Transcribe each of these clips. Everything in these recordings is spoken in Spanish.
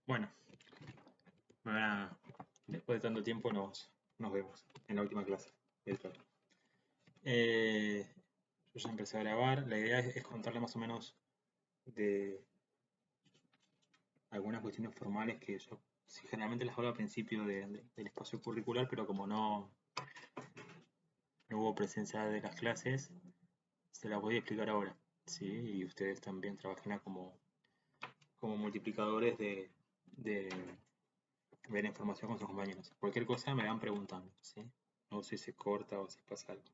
Bueno, después de tanto tiempo nos vemos en la última clase virtual. Eh, yo ya empecé a grabar. La idea es contarle más o menos de algunas cuestiones formales que yo sí, generalmente las hablo al principio del espacio curricular, pero como no hubo presencia de las clases, se las voy a explicar ahora. ¿Sí? Y ustedes también trabajen como multiplicadores de ver información con sus compañeros. Cualquier cosa me van preguntando. ¿Sí? No sé si se corta o si pasa algo.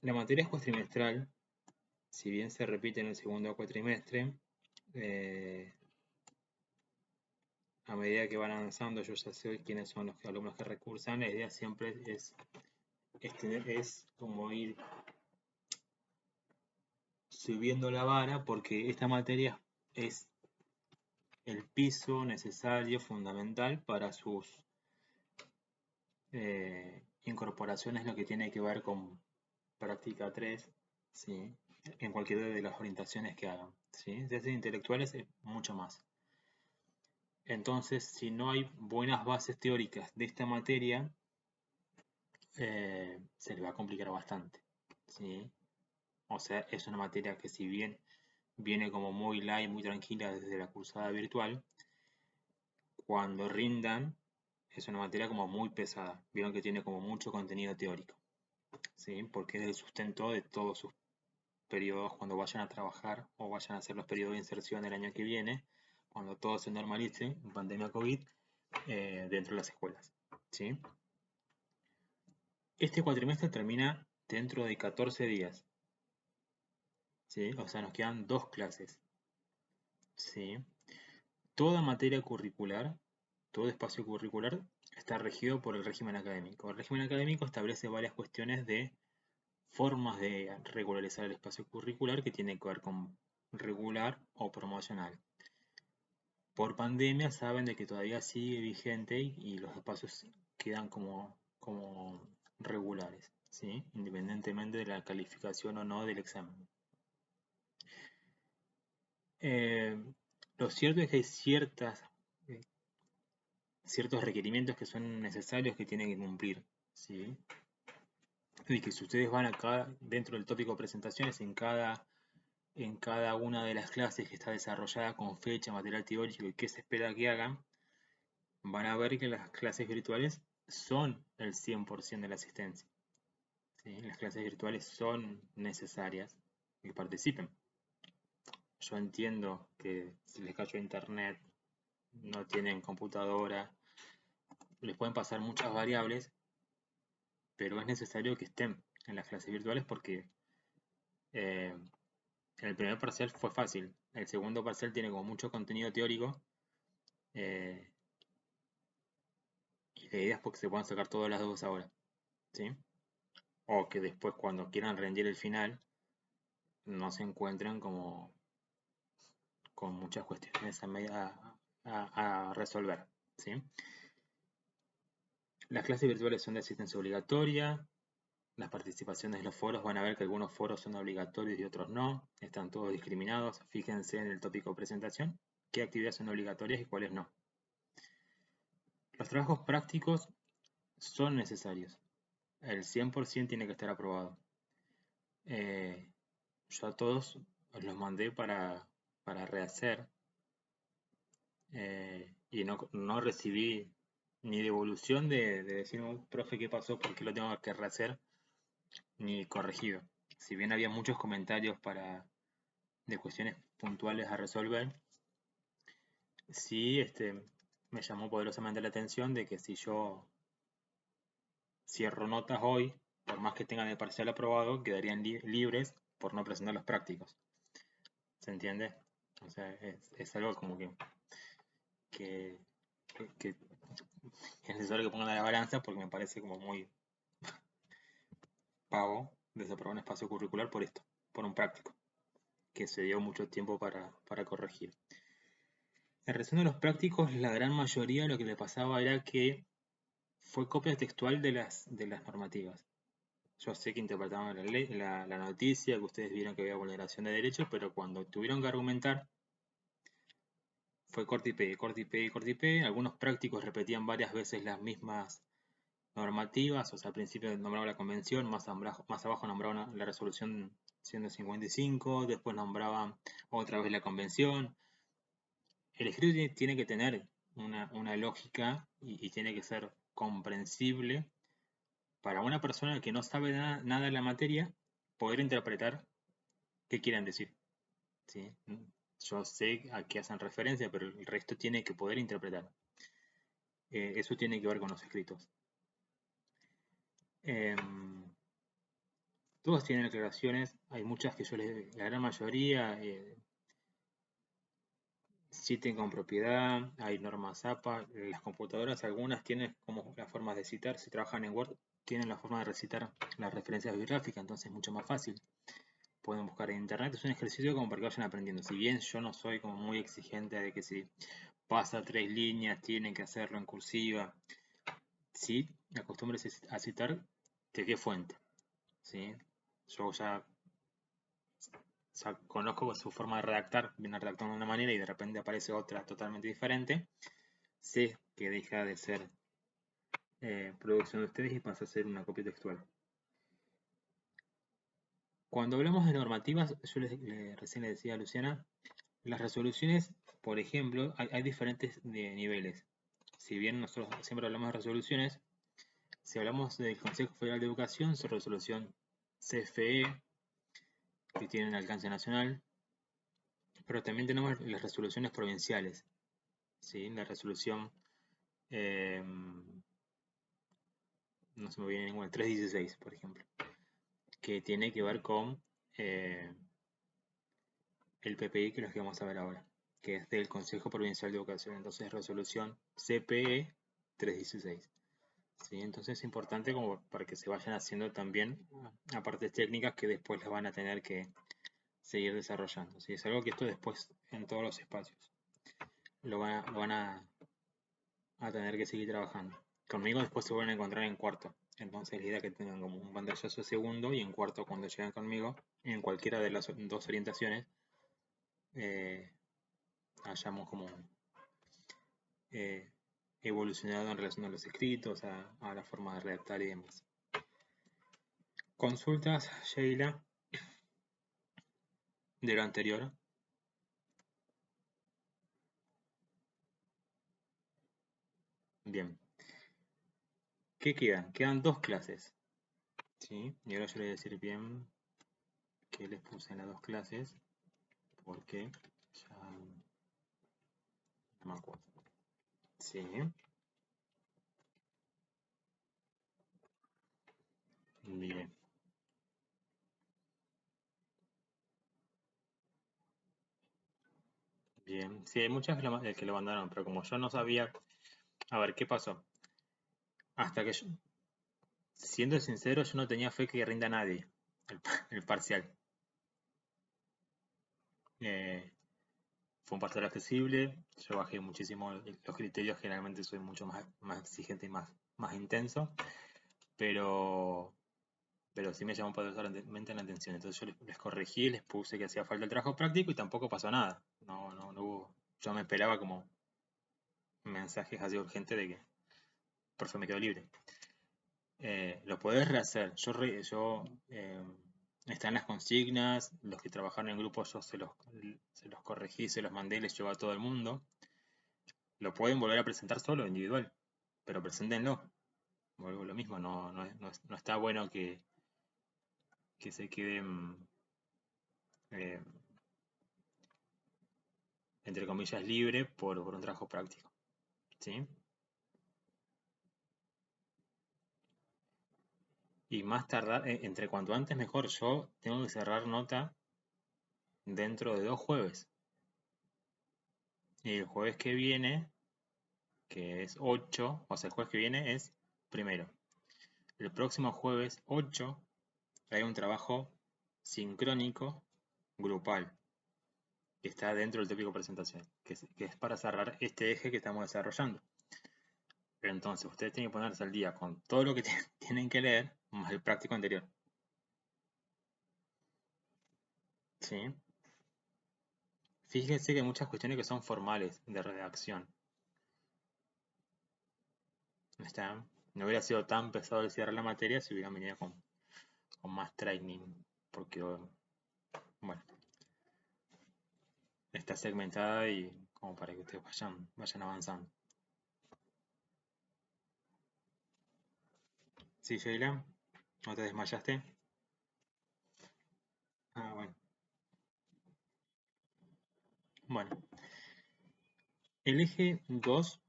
La materia es cuatrimestral, si bien se repite en el segundo cuatrimestre, eh, a medida que van avanzando, yo ya sé quiénes son los alumnos que recursan, la idea siempre es como ir subiendo la vara porque esta materia es el piso necesario, fundamental para sus incorporaciones, lo que tiene que ver con práctica 3, ¿sí? En cualquiera de las orientaciones que hagan. ¿Sí? Desde intelectuales, mucho más. Entonces, si no hay buenas bases teóricas de esta materia, se le va a complicar bastante. ¿Sí? O sea, es una materia que si bien viene como muy light, muy tranquila desde la cursada virtual, cuando rindan es una materia como muy pesada. Vieron que tiene como mucho contenido teórico. ¿Sí? Porque es el sustento de todos sus periodos cuando vayan a trabajar o vayan a hacer los periodos de inserción el año que viene, cuando todo se normalice en pandemia COVID, dentro de las escuelas. ¿Sí? Este cuatrimestre termina dentro de 14 días. ¿Sí? O sea, nos quedan dos clases. ¿Sí? Toda materia curricular, todo espacio curricular está regido por el régimen académico. El régimen académico establece varias cuestiones de formas de regularizar el espacio curricular que tienen que ver con regular o promocional. Por pandemia saben de que todavía sigue vigente y los espacios quedan como regulares, ¿sí? Independientemente de la calificación o no del examen. Eh, lo cierto es que hay eh, ciertos requerimientos que son necesarios que tienen que cumplir, ¿sí? Y que si ustedes van acá dentro del tópico presentaciones, en cada una de las clases que está desarrollada con fecha, material teórico y qué se espera que hagan, van a ver que las clases virtuales son el 100% de la asistencia. ¿Sí? Las clases virtuales son necesarias que participen. Yo entiendo que si les cayó internet, no tienen computadora, les pueden pasar muchas variables, pero es necesario que estén en las clases virtuales porque eh, el primer parcial fue fácil, el segundo parcial tiene como mucho contenido teórico, eh, y la idea es porque se puedan sacar todas las dudas ahora, ¿sí? O que después cuando quieran rendir el final no se encuentren como con muchas cuestiones a resolver, ¿sí? Las clases virtuales son de asistencia obligatoria. Las participaciones de los foros van a ver que algunos foros son obligatorios y otros no. Están todos discriminados. Fíjense en el tópico presentación qué actividades son obligatorias y cuáles no. Los trabajos prácticos son necesarios. El 100% tiene que estar aprobado. Eh, yo a todos los mandé para rehacer, y no recibí ni devolución de decir, profe, ¿qué pasó? ¿Por qué lo tengo que rehacer? Ni corregido. Si bien había muchos comentarios de cuestiones puntuales a resolver, sí me llamó poderosamente la atención de que si yo cierro notas hoy, por más que tengan el parcial aprobado, quedarían libres por no presentar los prácticos. ¿Se entiende? O sea, es algo como que, que es necesario que pongan a la balanza porque me parece como muy pavo desaprobar un espacio curricular por esto, por un práctico, que se dio mucho tiempo para corregir. En resumen de los prácticos, la gran mayoría lo que le pasaba era que fue copia textual de las normativas. Yo sé que interpretaban la noticia, que ustedes vieron que había vulneración de derechos, pero cuando tuvieron que argumentar, fue corte y pegue, corte y pegue, corte y pegue. Algunos prácticos repetían varias veces las mismas normativas, o sea, al principio nombraba la convención, más abajo nombraba la resolución 155, después nombraba otra vez la convención. El escrito tiene que tener una lógica y tiene que ser comprensible para una persona que no sabe nada de la materia, poder interpretar qué quieren decir. ¿Sí? Yo sé a qué hacen referencia, pero el resto tiene que poder interpretar. Eso tiene que ver con los escritos. Em, todos tienen aclaraciones, hay muchas que la gran mayoría sí tienen con propiedad, hay normas APA, las computadoras algunas tienen como las formas de citar, si trabajan en Word, tienen la forma de recitar las referencias bibliográficas, entonces es mucho más fácil. Pueden buscar en internet, es un ejercicio como para que vayan aprendiendo. Si bien yo no soy como muy exigente de que si pasa 3 líneas tienen que hacerlo en cursiva, sí, acostúmbrese a citar de qué fuente. ¿Sí? Yo ya conozco su forma de redactar, viene redactando de una manera y de repente aparece otra totalmente diferente. Sé que deja de ser producción de ustedes y pasa a ser una copia textual. Cuando hablamos de normativas, yo recién le decía a Luciana, las resoluciones, por ejemplo, hay diferentes niveles. Si bien nosotros siempre hablamos de resoluciones, si hablamos del Consejo Federal de Educación, su resolución CFE, que tienen alcance nacional, pero también tenemos las resoluciones provinciales, ¿sí? La resolución, no se me viene ninguna, 316, por ejemplo, que tiene que ver con el PPI, que es lo que vamos a ver ahora, que es del Consejo Provincial de Educación, entonces resolución CPE 316. ¿Sí? Entonces es importante como para que se vayan haciendo también apartes técnicas que después las van a tener que seguir desarrollando. ¿Sí? Es algo que esto después en todos los espacios lo van a tener que seguir trabajando. Conmigo después se vuelven a encontrar en cuarto. Entonces la idea es que tengan como un pantallazo segundo y en cuarto cuando llegan conmigo, en cualquiera de las dos orientaciones, hayamos como eh, evolucionado en relación a los escritos, a la forma de redactar y demás. Consultas, Sheila, de lo anterior. Bien. ¿Qué quedan? Quedan dos clases. ¿Sí? Y ahora yo le voy a decir bien que les puse en las dos clases, porque ya no me acuerdo. Sí. Bien. Bien. Sí, hay muchas que lo mandaron, pero como yo no sabía. A ver, ¿qué pasó? Hasta que yo, siendo sincero, yo no tenía fe que rinda nadie el parcial. Eh, fue un parcial accesible, yo bajé muchísimo los criterios, generalmente soy mucho más exigente y más intenso, pero, pero sí me llamó poderosamente la atención. Entonces yo les corregí, les puse que hacía falta el trabajo práctico y tampoco pasó nada. No hubo, yo me esperaba como mensajes así urgentes de que por eso me quedo libre. Lo podés rehacer. Están las consignas, los que trabajaron en grupo yo se los corregí, se los mandé, les llevo a todo el mundo. Lo pueden volver a presentar solo, individual, pero preséntenlo. Vuelvo lo mismo, no está bueno que se queden, eh, entre comillas, libre por un trabajo práctico. ¿Sí? Y más tardar, entre cuanto antes mejor. Yo tengo que cerrar nota dentro de 2 jueves. Y el jueves que viene, que es 8, o sea, el jueves que viene es primero. El próximo jueves 8 hay un trabajo sincrónico grupal que está dentro del tópico presentación, que es para cerrar este eje que estamos desarrollando. Pero entonces ustedes tienen que ponerse al día con todo lo que tienen que leer, más el práctico anterior. ¿Sí? Fíjense que hay muchas cuestiones que son formales de redacción. ¿Está? No hubiera sido tan pesado el cierre la materia si hubieran venido con más training, porque, bueno, está segmentada y como para que ustedes vayan avanzando. ¿Sí, Sheila? ¿No te desmayaste? Ah, bueno. Bueno, el eje 2,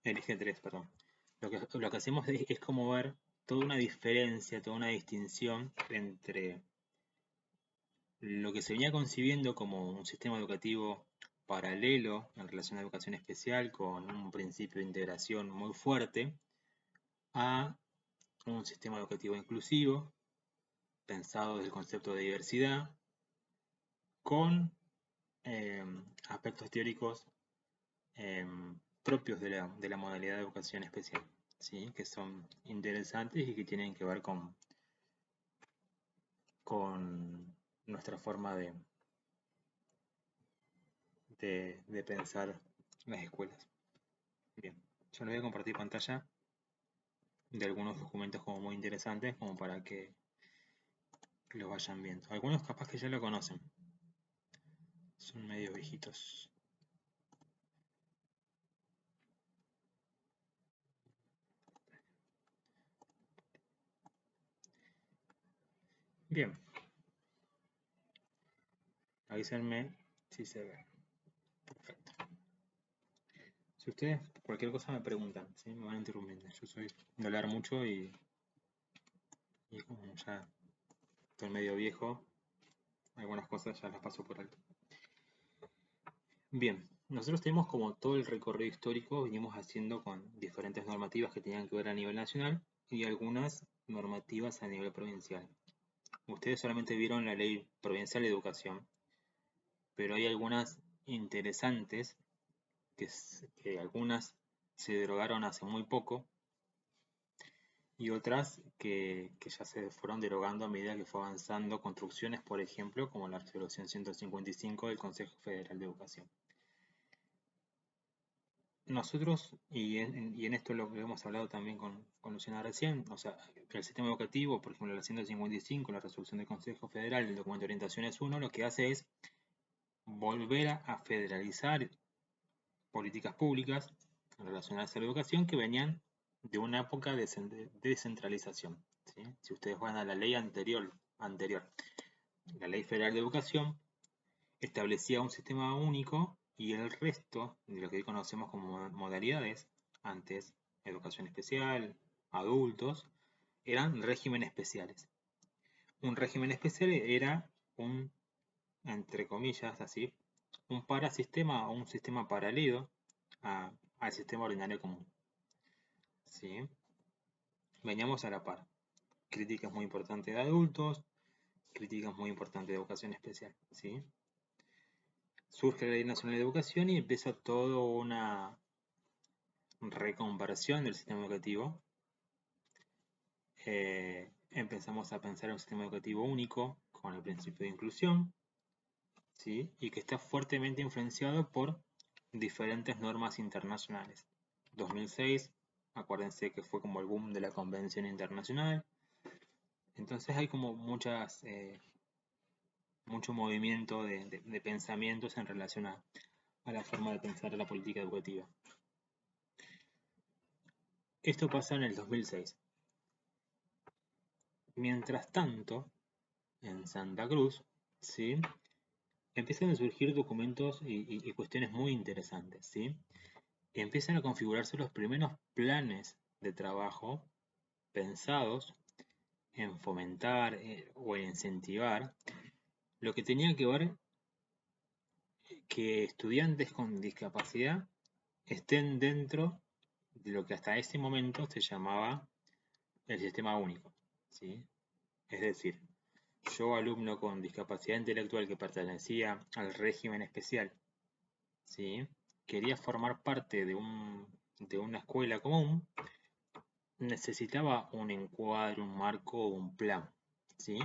el eje 3, perdón. Lo que hacemos es como ver toda una diferencia, toda una distinción entre lo que se venía concibiendo como un sistema educativo paralelo en relación a educación especial, con un principio de integración muy fuerte, a un sistema educativo inclusivo, pensado desde el concepto de diversidad, con eh, aspectos teóricos eh, propios de la modalidad de educación especial, ¿sí? Que son interesantes y que tienen que ver con nuestra forma de pensar las escuelas. Bien, yo les voy a compartir pantalla de algunos documentos como muy interesantes, como para que los vayan viendo. Algunos capaz que ya lo conocen, son medio viejitos. Bien, avísenme si se ve. Perfecto. Si ustedes cualquier cosa me preguntan, ¿sí? Me van interrumpiendo. Yo soy de hablar mucho y como ya estoy medio viejo, algunas cosas ya las paso por alto. Bien, nosotros tenemos como todo el recorrido histórico, venimos haciendo con diferentes normativas que tenían que ver a nivel nacional y algunas normativas a nivel provincial. Ustedes solamente vieron la Ley Provincial de Educación, pero hay algunas interesantes, que algunas se derogaron hace muy poco y otras que ya se fueron derogando a medida que fue avanzando construcciones, por ejemplo, como la Resolución 155 del Consejo Federal de Educación. Nosotros, y en esto lo que hemos hablado también con Luciana recién, o sea, el sistema educativo, por ejemplo, la 155, la resolución del Consejo Federal, el documento de orientaciones 1, lo que hace es volver a federalizar políticas públicas relacionadas a la educación que venían de una época de descentralización. ¿Sí? Si ustedes van a la ley anterior, la Ley Federal de Educación establecía un sistema único y el resto de lo que hoy conocemos como modalidades, antes educación especial, adultos, eran regímenes especiales. Un régimen especial era un, entre comillas, así, un parasistema o un sistema paralelo al sistema ordinario común. ¿Sí? Veníamos a la par. Críticas muy importantes de adultos, críticas muy importantes de educación especial. ¿Sí? Surge la Ley Nacional de Educación y empieza toda una reconversión del sistema educativo. Empezamos a pensar en un sistema educativo único con el principio de inclusión, ¿sí? Y que está fuertemente influenciado por diferentes normas internacionales. 2006, acuérdense que fue como el boom de la Convención Internacional. Entonces hay como mucho movimiento de pensamientos en relación a la forma de pensar la política educativa. Esto pasa en el 2006. Mientras tanto, en Santa Cruz, ¿sí? Empiezan a surgir documentos y cuestiones muy interesantes, ¿sí? Empiezan a configurarse los primeros planes de trabajo pensados en fomentar o en incentivar lo que tenía que ver que estudiantes con discapacidad estén dentro de lo que hasta ese momento se llamaba el sistema único, ¿sí? Es decir, yo, alumno con discapacidad intelectual que pertenecía al régimen especial, ¿sí? Quería formar parte de una escuela común, necesitaba un encuadre, un marco o un plan, ¿sí?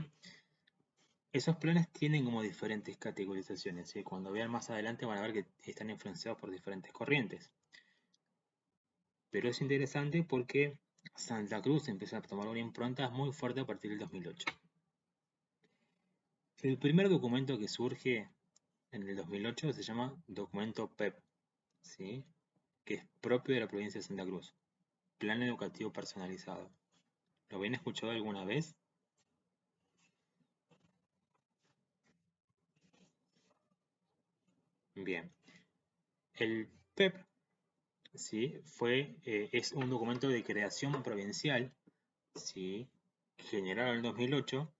Esos planes tienen como diferentes categorizaciones, ¿sí? Cuando vean más adelante van a ver que están influenciados por diferentes corrientes. Pero es interesante porque Santa Cruz empezó a tomar una impronta muy fuerte a partir del 2008. El primer documento que surge en el 2008 se llama Documento PEP, ¿sí? Que es propio de la provincia de Santa Cruz, Plan Educativo Personalizado. ¿Lo habían escuchado alguna vez? Bien. El PEP, ¿sí? Es un documento de creación provincial, ¿sí? Generado en el 2008,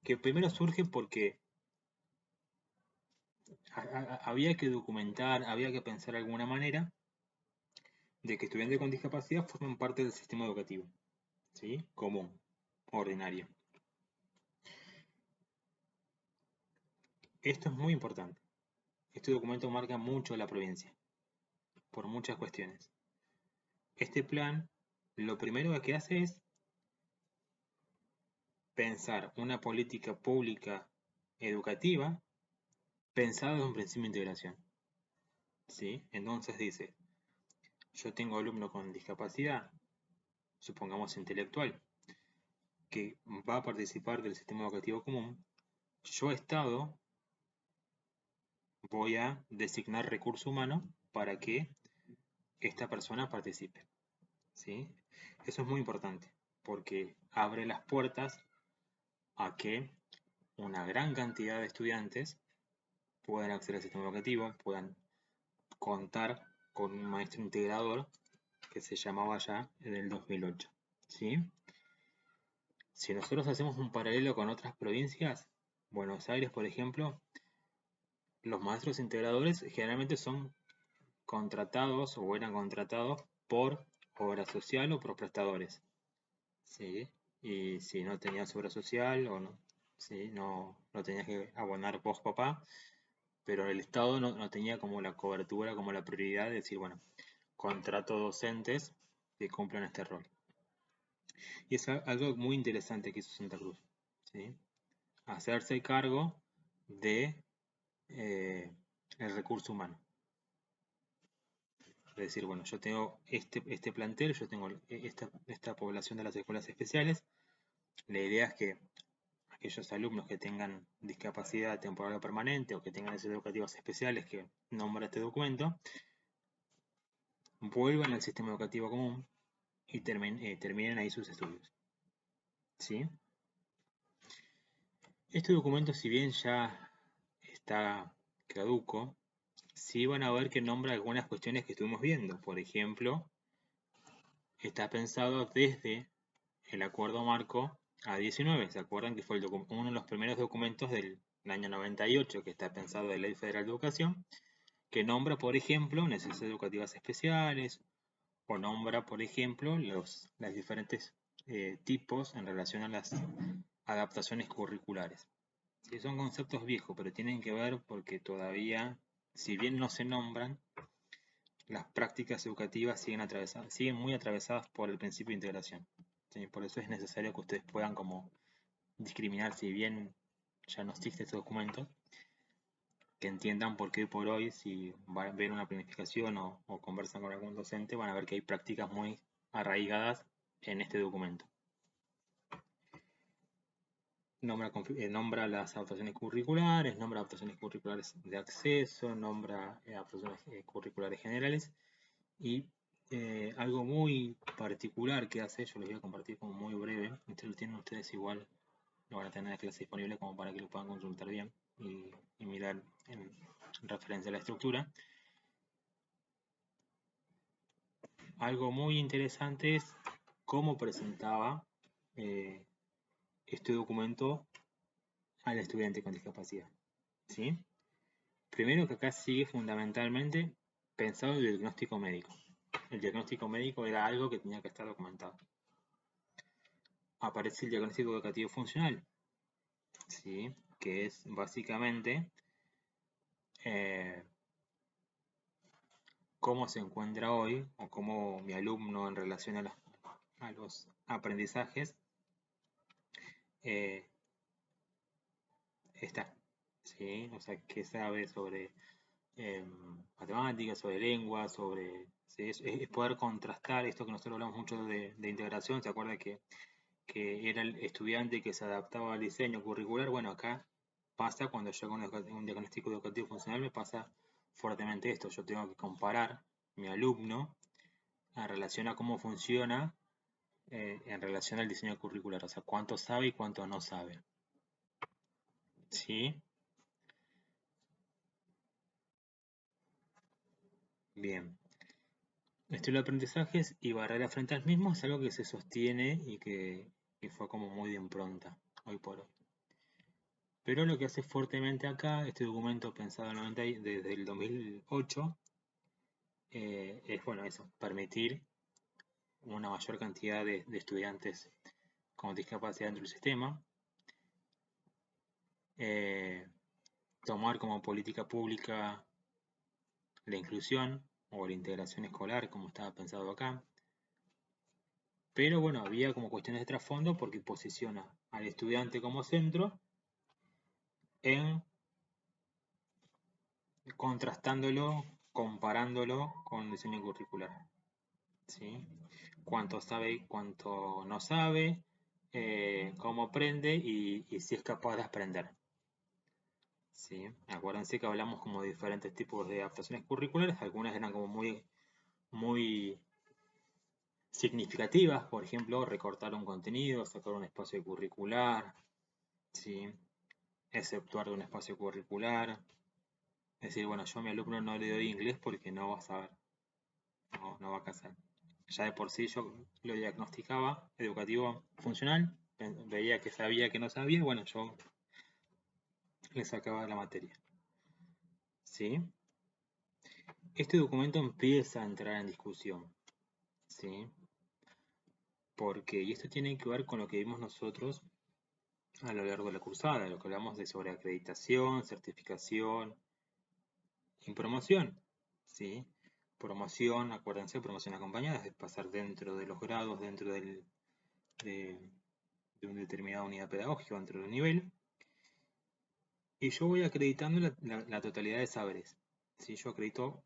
que primero surge porque había que documentar, había que pensar alguna manera de que estudiantes con discapacidad formen parte del sistema educativo, ¿sí? Común, ordinario. Esto es muy importante. Este documento marca mucho a la provincia, por muchas cuestiones. Este plan, lo primero que hace es pensar una política pública educativa pensada desde un principio de integración, ¿sí? Entonces dice, yo tengo alumno con discapacidad, supongamos intelectual, que va a participar del sistema educativo común. Yo, Estado, voy a designar recurso humano para que esta persona participe, ¿sí? Eso es muy importante porque abre las puertas a que una gran cantidad de estudiantes puedan acceder al sistema educativo, puedan contar con un maestro integrador que se llamaba ya en el 2008, ¿sí? Si nosotros hacemos un paralelo con otras provincias, Buenos Aires, por ejemplo, los maestros integradores generalmente son contratados o eran contratados por obra social o por prestadores, ¿sí? Y si no tenías obra social o no, ¿sí? No tenías que abonar vos, papá, pero el Estado no tenía como la cobertura, como la prioridad de decir, bueno, contrato docentes que cumplan este rol. Y es algo muy interesante que hizo Santa Cruz, ¿sí? Hacerse cargo de el recurso humano. Es decir, bueno, yo tengo este plantel, yo tengo esta población de las escuelas especiales. La idea es que aquellos alumnos que tengan discapacidad temporal o permanente o que tengan necesidades educativas especiales que nombra este documento, vuelvan al sistema educativo común y terminen ahí sus estudios, ¿sí? Este documento, si bien ya está caduco, sí van a ver que nombra algunas cuestiones que estuvimos viendo. Por ejemplo, está pensado desde el Acuerdo Marco A19. ¿Se acuerdan que fue uno de los primeros documentos del año 98 que está pensado de Ley Federal de Educación, que nombra, por ejemplo, necesidades educativas especiales o nombra, por ejemplo, los diferentes tipos en relación a las adaptaciones curriculares? Sí, son conceptos viejos, pero tienen que ver porque todavía, si bien no se nombran, las prácticas educativas siguen muy atravesadas por el principio de integración. ¿Sí? Por eso es necesario que ustedes puedan como discriminar, si bien ya no existe este documento, que entiendan por qué por hoy, si van a ver una planificación o conversan con algún docente, van a ver que hay prácticas muy arraigadas en este documento. Nombra las adaptaciones curriculares, nombra adaptaciones curriculares de acceso, nombra adaptaciones curriculares generales y algo muy particular que hace, yo les voy a compartir como muy breve, lo tienen ustedes igual, lo van a tener en la clase disponible como para que lo puedan consultar bien y mirar en referencia a la estructura. Algo muy interesante es cómo presentaba eh, este documento al estudiante con discapacidad, ¿sí? Primero que acá sigue fundamentalmente pensado el diagnóstico médico. El diagnóstico médico era algo que tenía que estar documentado. Aparece el diagnóstico educativo funcional, ¿sí? Que es básicamente eh, cómo se encuentra hoy o cómo mi alumno en relación a los aprendizajes está, ¿sí? O sea, que sabe sobre matemáticas, sobre lengua, sobre... ¿sí? Es poder contrastar esto que nosotros hablamos mucho de integración. ¿Se acuerda que era el estudiante que se adaptaba al diseño curricular? Bueno, acá pasa cuando yo con un diagnóstico educativo funcional me pasa fuertemente esto. Yo tengo que comparar mi alumno en relación a cómo funciona en relación al diseño curricular, o sea, cuánto sabe y cuánto no sabe. ¿Sí? Bien. Estilo de aprendizajes y barrera frente al mismo es algo que se sostiene y que fue como muy de impronta hoy por hoy. Pero lo que hace fuertemente acá, este documento pensado en desde el 2008, es bueno eso, permitir una mayor cantidad de estudiantes con discapacidad dentro del sistema, eh, tomar como política pública la inclusión o la integración escolar, como estaba pensado acá. Pero bueno, había como cuestiones de trasfondo porque posiciona al estudiante como centro en contrastándolo, comparándolo con el diseño curricular. ¿Sí? Cuánto sabe y cuánto no sabe, cómo aprende y si es capaz de aprender. ¿Sí? Acuérdense que hablamos como de diferentes tipos de adaptaciones curriculares, algunas eran como muy significativas, por ejemplo, recortar un contenido, sacar un espacio curricular, ¿sí? Exceptuar de un espacio curricular. Es decir, bueno, yo a mi alumno no le doy inglés porque no va a saber, no va a casar. Ya de por sí yo lo diagnosticaba educativo funcional, veía que sabía que no sabía, bueno, yo le sacaba la materia. ¿Sí? Este documento empieza a entrar en discusión. ¿Sí? Porque, y esto tiene que ver con lo que vimos nosotros a lo largo de la cursada, lo que hablamos de sobre acreditación, certificación y promoción. ¿Sí? Promoción, acuérdense, promoción acompañada, es pasar dentro de los grados, dentro de, de una determinada unidad pedagógica, dentro del nivel. Y yo voy acreditando la totalidad de saberes. Si yo acredito,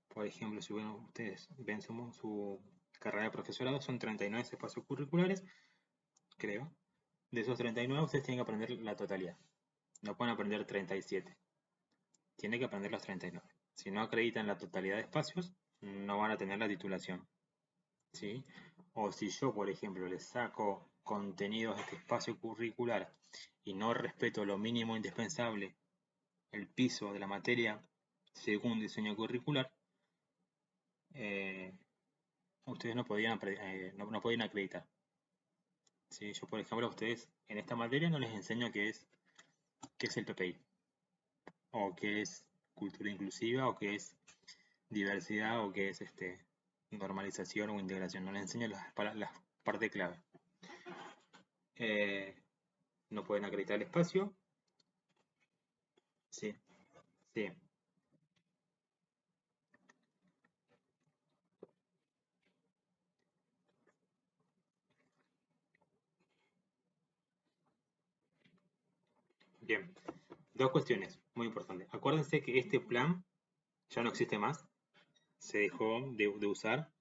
por ejemplo, si ustedes ven su carrera de profesorado, son 39 espacios curriculares, creo. De esos 39 ustedes tienen que aprender la totalidad. No pueden aprender 37. Tienen que aprender los 39. Si no acreditan la totalidad de espacios, no van a tener la titulación. ¿Sí? O si yo, por ejemplo, les saco contenidos de este espacio curricular y no respeto lo mínimo indispensable, el piso de la materia según diseño curricular, eh, ustedes no podían acreditar. ¿Sí? Yo, por ejemplo, a ustedes en esta materia no les enseño qué es el PPI, o qué es cultura inclusiva, o qué es diversidad, o qué es normalización o integración. No les enseño las partes clave. No pueden acreditar el espacio. Sí, sí. Bien. Dos cuestiones muy importantes. Acuérdense que este plan ya no existe más. Se dejó de usar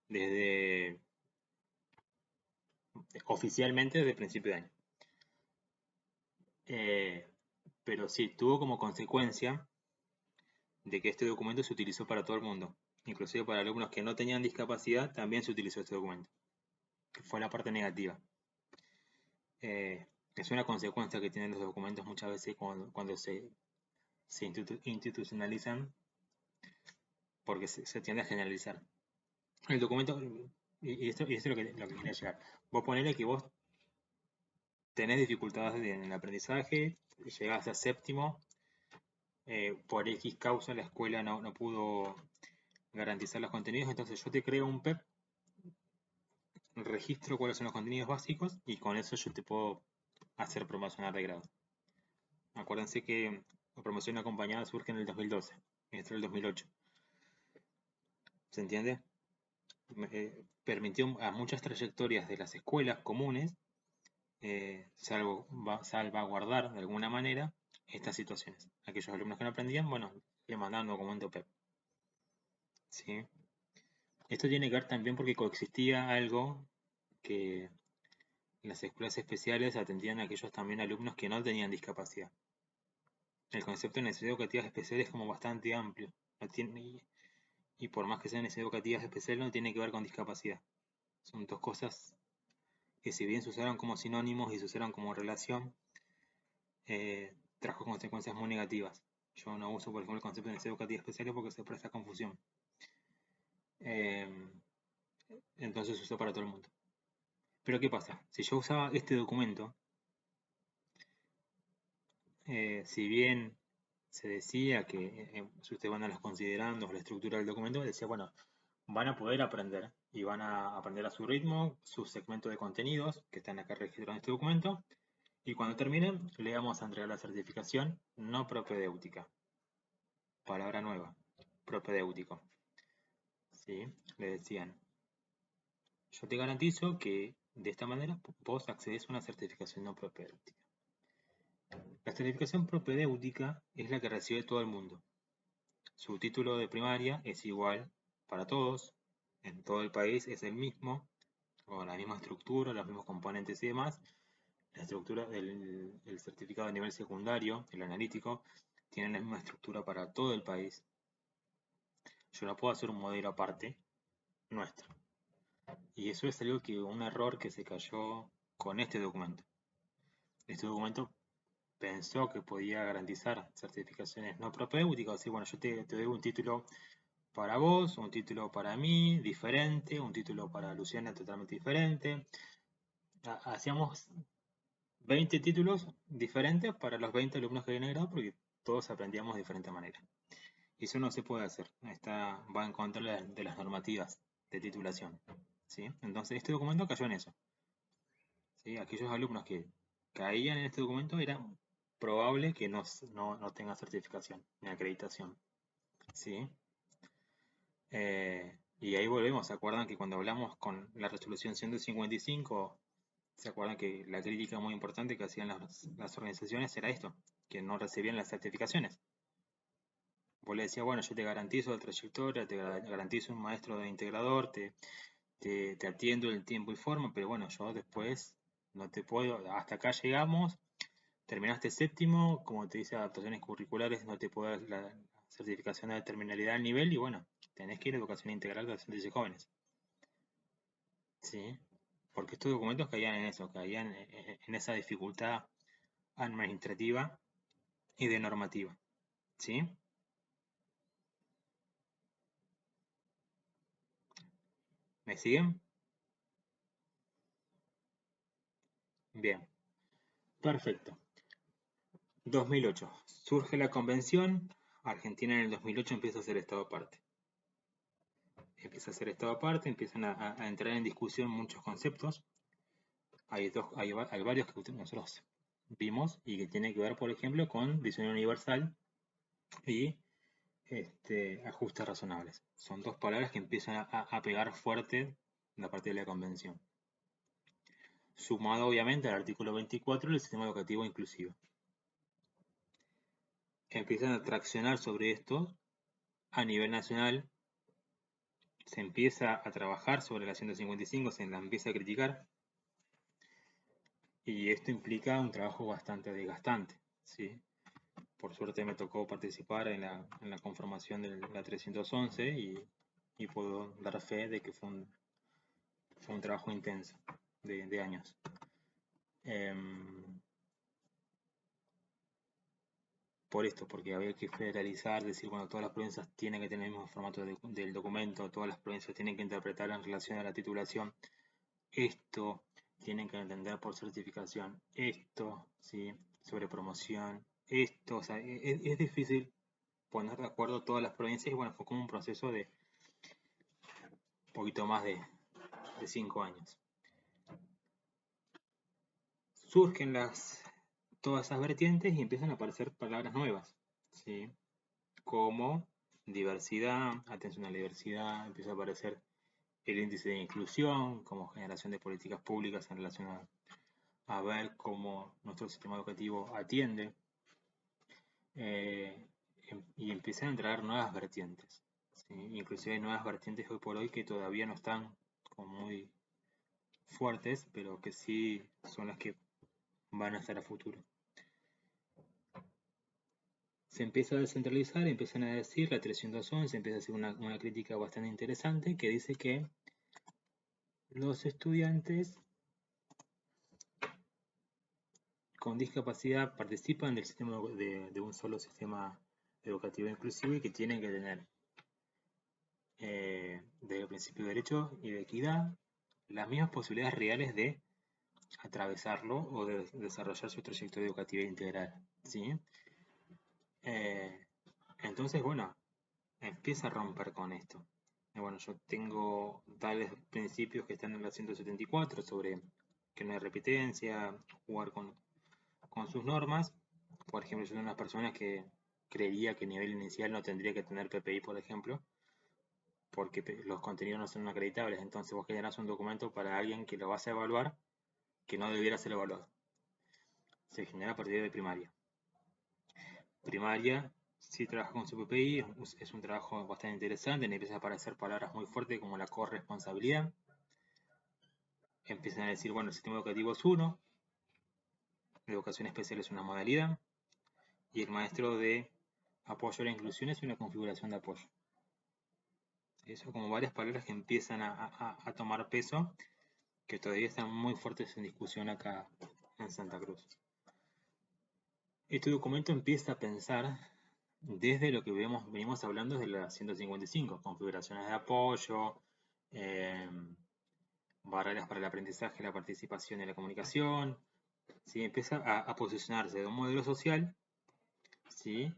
desde oficialmente desde el principio de año. Eh, pero sí, tuvo como consecuencia de que este documento se utilizó para todo el mundo. Inclusive para alumnos que no tenían discapacidad, también se utilizó este documento. Que fue la parte negativa. Es una consecuencia que tienen los documentos muchas veces cuando se institucionalizan, porque se tiende a generalizar. El documento, y esto es lo que quería llegar. Vos ponele que vos tenés dificultades en el aprendizaje, llegás a séptimo, por X causa la escuela no pudo garantizar los contenidos, entonces yo te creo un PEP, registro cuáles son los contenidos básicos y con eso yo te puedo hacer promocionar de grado. Acuérdense que la promoción acompañada surge en el 2012, esto en el 2008. ¿Se entiende? Permitió a muchas trayectorias de las escuelas comunes salvaguardar de alguna manera estas situaciones. Aquellos alumnos que no aprendían, bueno, le mandaban documento PEP. ¿Sí? Esto tiene que ver también porque coexistía algo que las escuelas especiales atendían a aquellos también alumnos que no tenían discapacidad. El concepto de necesidad educativa especial es como bastante amplio. No tiene, y por más que sean necesidades educativas especiales, no tiene que ver con discapacidad. Son dos cosas que si bien se usaron como sinónimos y se usaron como relación, trajo consecuencias muy negativas. Yo no uso, por ejemplo, el concepto de necesidad educativa especial porque se presta confusión. Eh, entonces se usó para todo el mundo. Pero ¿qué pasa? Si yo usaba este documento, si bien se decía que si ustedes van a los considerandos, la estructura del documento, decía, bueno, van a poder aprender y van a aprender a su ritmo, su segmento de contenidos que están acá registrados en este documento, y cuando terminen le vamos a entregar la certificación no propedéutica. Palabra nueva, propedéutico. ¿Sí? Le decían, yo te garantizo que de esta manera vos accedes a una certificación no propedéutica. La certificación propedéutica es la que recibe todo el mundo. Su título de primaria es igual para todos, en todo el país es el mismo, con la misma estructura, los mismos componentes y demás. La estructura del certificado de nivel secundario, el analítico, tiene la misma estructura para todo el país. Yo no puedo hacer un modelo aparte nuestro. Y eso es algo que un error que se cayó con este documento. Este documento pensó que podía garantizar certificaciones no propedéuticas, así bueno, yo te doy un título para vos, un título para mí, diferente, un título para Luciana totalmente diferente. Hacíamos 20 títulos diferentes para los 20 alumnos que habían grado porque todos aprendíamos de diferente manera. Y eso no se puede hacer, va en contra de las normativas de titulación. ¿Sí? Entonces este documento cayó en eso. ¿Sí? Aquellos alumnos que caían en este documento era probable que no tengan certificación ni acreditación. ¿Sí? Y ahí volvemos, ¿se acuerdan que cuando hablamos con la resolución 155, se acuerdan que la crítica muy importante que hacían las organizaciones era esto, que no recibían las certificaciones? Vos le decías, bueno, yo te garantizo la trayectoria, te garantizo un maestro de integrador, te atiendo en tiempo y forma, pero bueno, yo después no te puedo, hasta acá llegamos, terminaste séptimo, como te dice adaptaciones curriculares, no te puedo dar la certificación de terminalidad al nivel y bueno, tenés que ir a educación integral de docentes y jóvenes. ¿Sí? Porque estos documentos caían en eso, caían en esa dificultad administrativa y de normativa. ¿Sí? ¿Me siguen? Bien, perfecto. 2008. Surge la convención. Argentina en el 2008 empieza a ser Estado aparte. Empiezan a entrar en discusión muchos conceptos. Hay varios que nosotros vimos y que tienen que ver, por ejemplo, con visión universal y ajustes razonables. Son dos palabras que empiezan a pegar fuerte la parte de la convención. Sumado obviamente al artículo 24 del sistema educativo inclusivo. Empiezan a traccionar sobre esto a nivel nacional. Se empieza a trabajar sobre la 155, se la empieza a criticar. Y esto implica un trabajo bastante desgastante. ¿Sí? Por suerte me tocó participar en la conformación de la 311 y puedo dar fe de que fue un trabajo intenso de años. Por esto, porque había que federalizar, decir, bueno, todas las provincias tienen que tener el mismo formato del documento, todas las provincias tienen que interpretar en relación a la titulación. Esto tienen que entender por certificación. Esto, ¿sí? Sobre promoción. Esto, o sea, es difícil poner de acuerdo todas las provincias y bueno, fue como un proceso de un poquito más de 5 años. Surgen todas esas vertientes y empiezan a aparecer palabras nuevas, ¿sí? Como diversidad, atención a la diversidad, empieza a aparecer el índice de inclusión como generación de políticas públicas en relación a ver cómo nuestro sistema educativo atiende y empiezan a entrar nuevas vertientes. ¿Sí? Inclusive hay nuevas vertientes hoy por hoy que todavía no están como muy fuertes, pero que sí son las que van a estar a futuro. Se empieza a descentralizar, empiezan a decir, la 311 empieza a hacer una crítica bastante interesante que dice que los estudiantes con discapacidad participan del sistema de un solo sistema educativo inclusivo y que tienen que tener desde el principio de derecho y de equidad las mismas posibilidades reales de atravesarlo o de desarrollar su trayectoria educativa integral. ¿Sí? Entonces, bueno, empieza a romper con esto. Bueno, yo tengo tales principios que están en la 174 sobre que no hay repitencia, jugar con sus normas. Por ejemplo, yo soy una persona que creería que a nivel inicial no tendría que tener PPI, por ejemplo, porque los contenidos no son acreditables. Entonces vos generás un documento para alguien que lo vas a evaluar que no debiera ser evaluado. Se genera a partir de primaria. Primaria, si trabaja con su PPI, es un trabajo bastante interesante, empiezan a aparecer palabras muy fuertes como la corresponsabilidad. Empiezan a decir, bueno, el sistema educativo es uno, la educación especial es una modalidad, y el maestro de apoyo a la inclusión es una configuración de apoyo. Eso como varias palabras que empiezan a tomar peso, que todavía están muy fuertes en discusión acá en Santa Cruz. Este documento empieza a pensar desde lo que venimos hablando desde la 155, configuraciones de apoyo, barreras para el aprendizaje, la participación y la comunicación. ¿Sí? Empieza a posicionarse de un modelo social, ¿sí?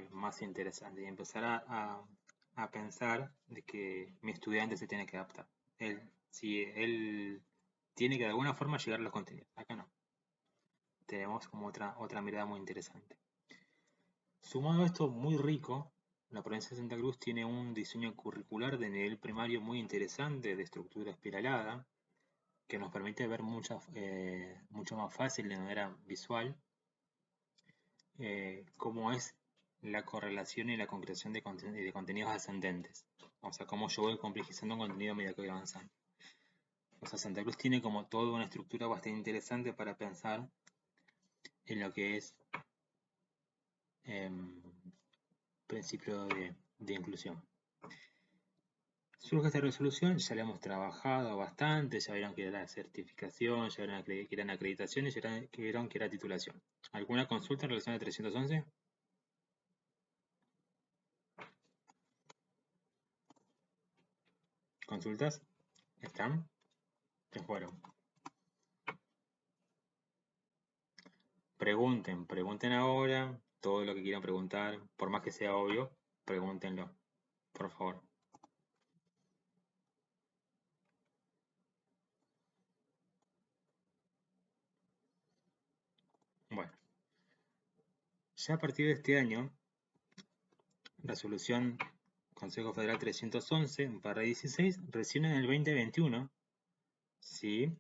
Más interesante y empezar a pensar de que mi estudiante se tiene que adaptar. Él tiene que de alguna forma llegar a los contenidos. Acá no. Tenemos como otra mirada muy interesante. Sumado a esto muy rico, la provincia de Santa Cruz tiene un diseño curricular de nivel primario muy interesante, de estructura espiralada, que nos permite ver mucho más fácil de manera visual cómo es la correlación y la concreción de contenidos ascendentes. O sea, cómo yo voy complejizando un contenido a medida que voy avanzando. O sea, Santa Cruz tiene como toda una estructura bastante interesante para pensar en lo que es principio de inclusión. Surge esta resolución, ya la hemos trabajado bastante, ya vieron que era certificación, ya vieron que eran acreditaciones, ya vieron que era titulación. ¿Alguna consulta en relación a 311? ¿Consultas? ¿Están? ¿Qué fueron? Pregunten ahora, todo lo que quieran preguntar, por más que sea obvio, pregúntenlo, por favor. Bueno, ya a partir de este año, resolución Consejo Federal 311/16, recién en el 2021, ¿sí?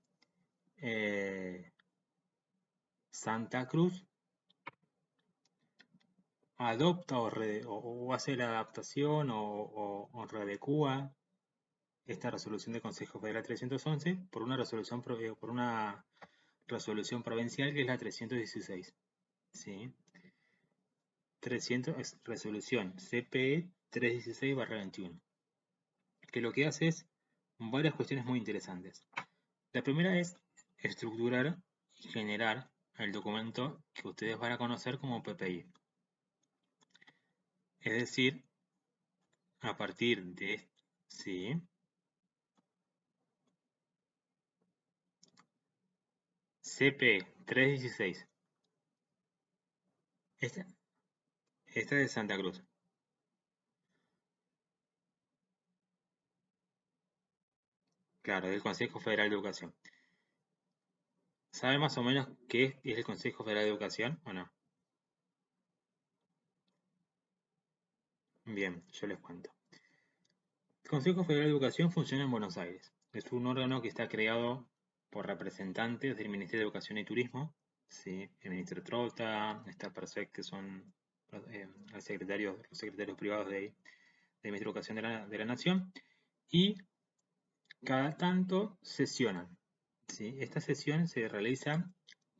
Santa Cruz adopta o hace la adaptación o readecúa esta resolución del Consejo Federal 311 por una resolución provincial que es la 316. ¿Sí? 300 es resolución CPE 316/21, que lo que hace es varias cuestiones muy interesantes. La primera es estructurar y generar el documento que ustedes van a conocer como PPI. Es decir, a partir de, sí, CP 316. Esta es de Santa Cruz. Claro, del Consejo Federal de Educación. ¿Sabe más o menos qué es el Consejo Federal de Educación o no? Bien, yo les cuento. El Consejo Federal de Educación funciona en Buenos Aires. Es un órgano que está creado por representantes del Ministerio de Educación y Turismo, ¿sí? El ministro Trota, está Persec, que son los secretarios privados del Ministerio de Educación de la Nación, y cada tanto sesionan. ¿Sí? Esta sesión se realiza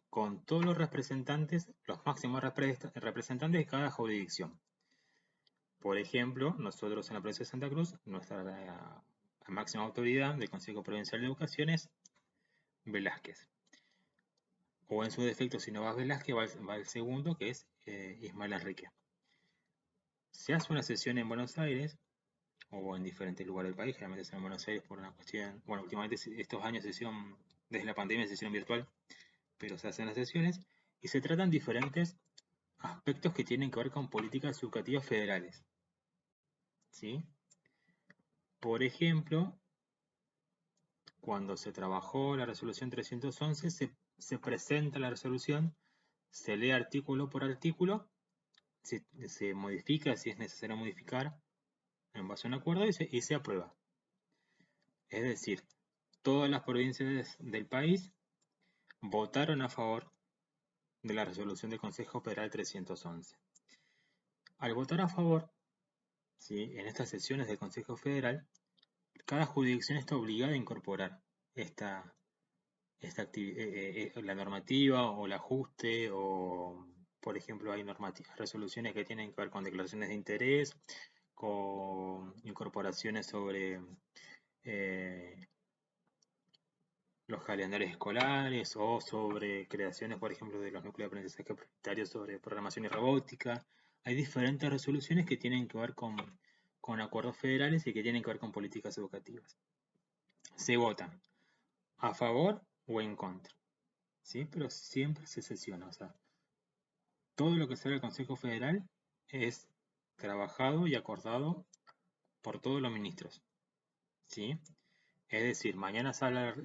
con todos los representantes, los máximos representantes de cada jurisdicción. Por ejemplo, nosotros en la provincia de Santa Cruz, nuestra máxima autoridad del Consejo Provincial de Educación es Velázquez. O en su defecto, si no va Velázquez, va el segundo, que es Ismael Enrique. Se hace una sesión en Buenos Aires, o en diferentes lugares del país, generalmente es en Buenos Aires por una cuestión, bueno, últimamente estos años se hicieron, desde la pandemia se hicieron virtual, pero se hacen las sesiones y se tratan diferentes aspectos que tienen que ver con políticas educativas federales. ¿Sí? Por ejemplo, cuando se trabajó la resolución 311, se presenta la resolución, se lee artículo por artículo, se modifica si es necesario modificar en base a un acuerdo y se aprueba. Es decir, todas las provincias del país votaron a favor de la resolución del Consejo Federal 311. Al votar a favor, ¿sí? En estas sesiones del Consejo Federal, cada jurisdicción está obligada a incorporar la normativa o el ajuste, o por ejemplo hay resoluciones que tienen que ver con declaraciones de interés, con incorporaciones sobre los calendarios escolares o sobre creaciones, por ejemplo, de los núcleos de aprendizaje prioritarios sobre programación y robótica. Hay diferentes resoluciones que tienen que ver con acuerdos federales y que tienen que ver con políticas educativas. Se votan a favor o en contra, ¿sí? Pero siempre se sesiona, o sea, todo lo que sale del Consejo Federal es trabajado y acordado por todos los ministros, ¿sí? Es decir, mañana sale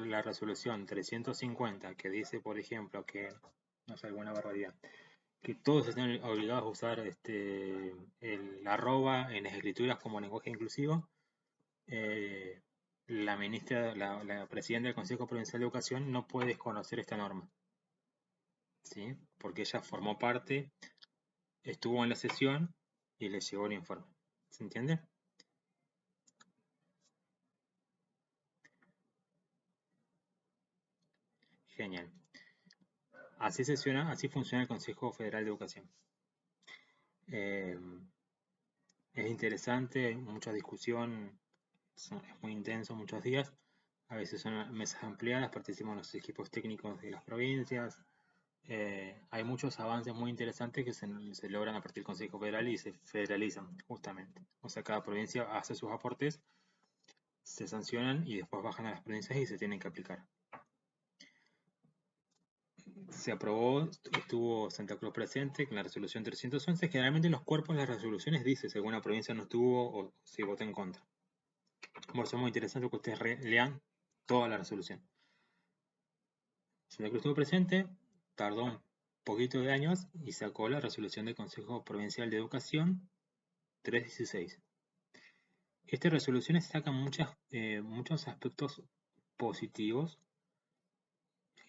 la resolución 350 que dice, por ejemplo, que, no sé, alguna barbaridad, que todos están obligados a usar el arroba en las escrituras como lenguaje inclusivo. La ministra, la presidenta del Consejo Provincial de Educación no puede desconocer esta norma, ¿sí? Porque ella formó parte, estuvo en la sesión y le llegó el informe. ¿Se entiende? Genial. Así funciona el Consejo Federal de Educación. Eh, es interesante, hay mucha discusión, es muy intenso, muchos días. A veces son mesas ampliadas, participan los equipos técnicos de las provincias. Hay muchos avances muy interesantes que se logran a partir del Consejo Federal y se federalizan, justamente. O sea, cada provincia hace sus aportes, se sancionan y después bajan a las provincias y se tienen que aplicar. Se aprobó, estuvo Santa Cruz presente con la resolución 311. Generalmente en los cuerpos de las resoluciones dice si alguna provincia no estuvo o si vota en contra. Por eso es muy interesante que ustedes lean toda la resolución. Santa Cruz estuvo presente, tardó un poquito de años y sacó la resolución del Consejo Provincial de Educación 316. Estas resoluciones sacan muchos aspectos positivos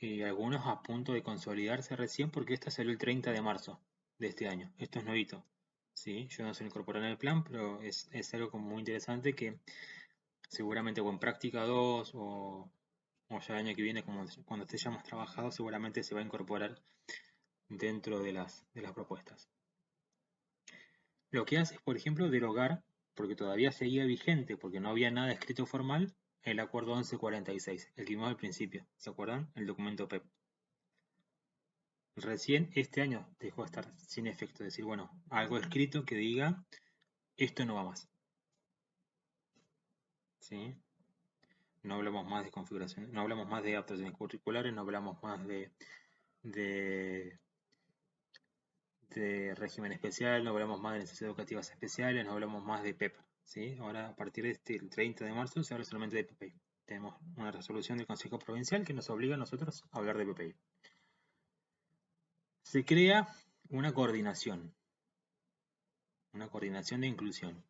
y algunos a punto de consolidarse recién porque esta salió el 30 de marzo de este año. Esto es nuevito. ¿Sí? Yo no se lo incorporé en el plan, pero es algo como muy interesante que seguramente o en práctica 2 o ya el año que viene, cuando esté ya más trabajado, seguramente se va a incorporar dentro de las propuestas. Lo que hace es, por ejemplo, derogar, porque todavía seguía vigente, porque no había nada escrito formal, el acuerdo 1146, el que vimos al principio, ¿se acuerdan? El documento PEP. Recién este año dejó de estar sin efecto, es decir, bueno, algo escrito que diga, esto no va más. ¿Sí? No hablamos más de configuración, no hablamos más de adaptaciones curriculares, no hablamos más de régimen especial, no hablamos más de necesidades educativas especiales, no hablamos más de PEP. ¿Sí? Ahora, a partir de el 30 de marzo, se habla solamente de PPI. Tenemos una resolución del Consejo Provincial que nos obliga a nosotros a hablar de PPI. Se crea una coordinación de inclusión,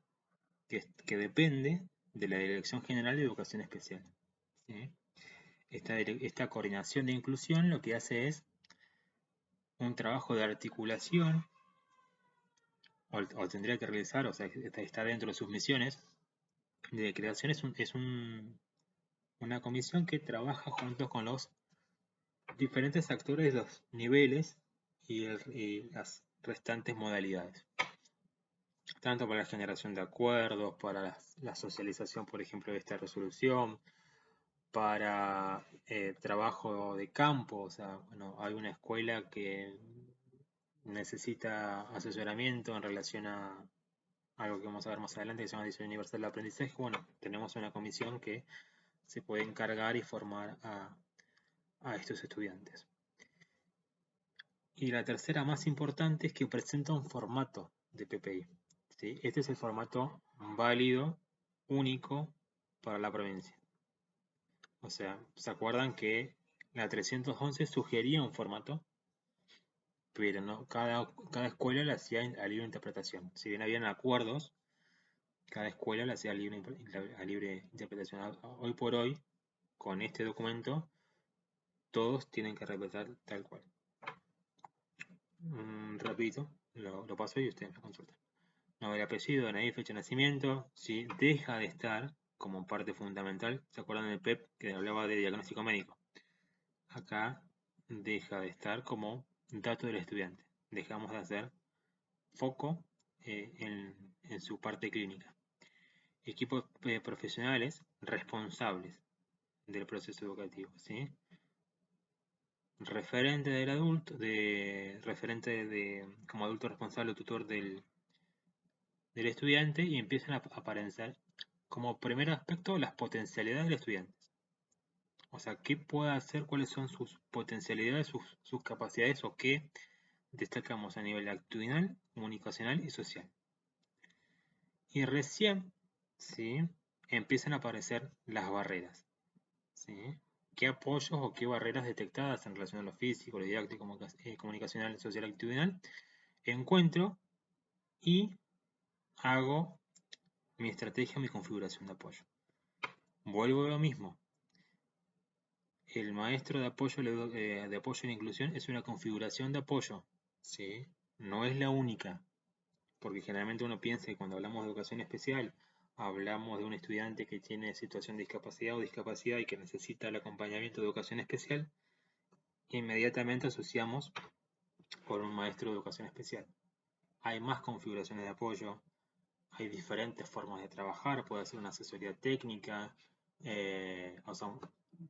que depende de la Dirección General de Educación Especial. ¿Sí? esta coordinación de inclusión lo que hace es un trabajo de articulación, o tendría que realizar, o sea, está dentro de sus misiones de creación, una comisión que trabaja junto con los diferentes actores de los niveles y las restantes modalidades, tanto para la generación de acuerdos, para la socialización, por ejemplo, de esta resolución, para trabajo de campo. O sea, bueno, hay una escuela que necesita asesoramiento en relación a algo que vamos a ver más adelante, que se llama Diseño Universal del Aprendizaje. Bueno, tenemos una comisión que se puede encargar y formar a estos estudiantes. Y la tercera más importante es que presenta un formato de PPI. ¿Sí? Este es el formato válido, único para la provincia. O sea, ¿se acuerdan que la 311 sugería un formato? Pero no, cada escuela le hacía a libre interpretación. Si bien habían acuerdos, cada escuela le hacía a libre interpretación. Hoy por hoy, con este documento, todos tienen que respetar tal cual. Repito, lo paso y ustedes me consultan. Nombre, apellido, DNI, fecha de nacimiento, ¿sí? Deja de estar como parte fundamental. ¿Se acuerdan del PEP que hablaba de diagnóstico médico? Acá deja de estar como dato del estudiante. Dejamos de hacer foco en su parte clínica. Equipos profesionales responsables del proceso educativo, ¿sí? Referente del adulto, como adulto responsable o tutor del estudiante, y empiezan a aparecer como primer aspecto las potencialidades del estudiante. O sea, qué puede hacer, cuáles son sus potencialidades, sus capacidades, o qué destacamos a nivel actitudinal, comunicacional y social. Y recién, ¿sí?, empiezan a aparecer las barreras. ¿Sí? ¿Qué apoyos o qué barreras detectadas en relación a lo físico, lo didáctico, comunicacional, social, actitudinal encuentro y hago mi estrategia, mi configuración de apoyo? Vuelvo a lo mismo. El maestro de apoyo y la inclusión es una configuración de apoyo, ¿sí? No es la única, porque generalmente uno piensa que cuando hablamos de educación especial hablamos de un estudiante que tiene situación de discapacidad o discapacidad y que necesita el acompañamiento de educación especial. Inmediatamente asociamos con un maestro de educación especial. Hay más configuraciones de apoyo, hay diferentes formas de trabajar, puede ser una asesoría técnica, o sea,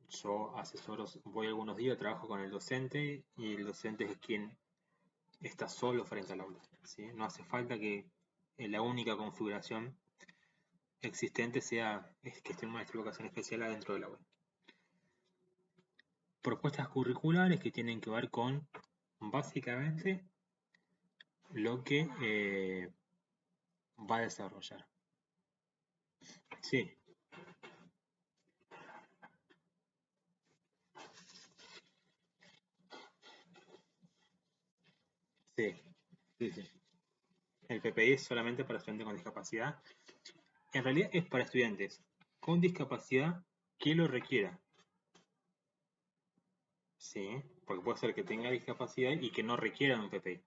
yo asesoro, voy algunos días, trabajo con el docente y el docente es quien está solo frente al aula, ¿sí? No hace falta que la única configuración existente sea que esté un maestro de educación especial adentro del aula. Propuestas curriculares que tienen que ver con básicamente lo que va a desarrollar. Sí, sí, sí, sí. El PPI es solamente para estudiantes con discapacidad. En realidad es para estudiantes con discapacidad que lo requiera. Sí, porque puede ser que tenga discapacidad y que no requiera un PPI.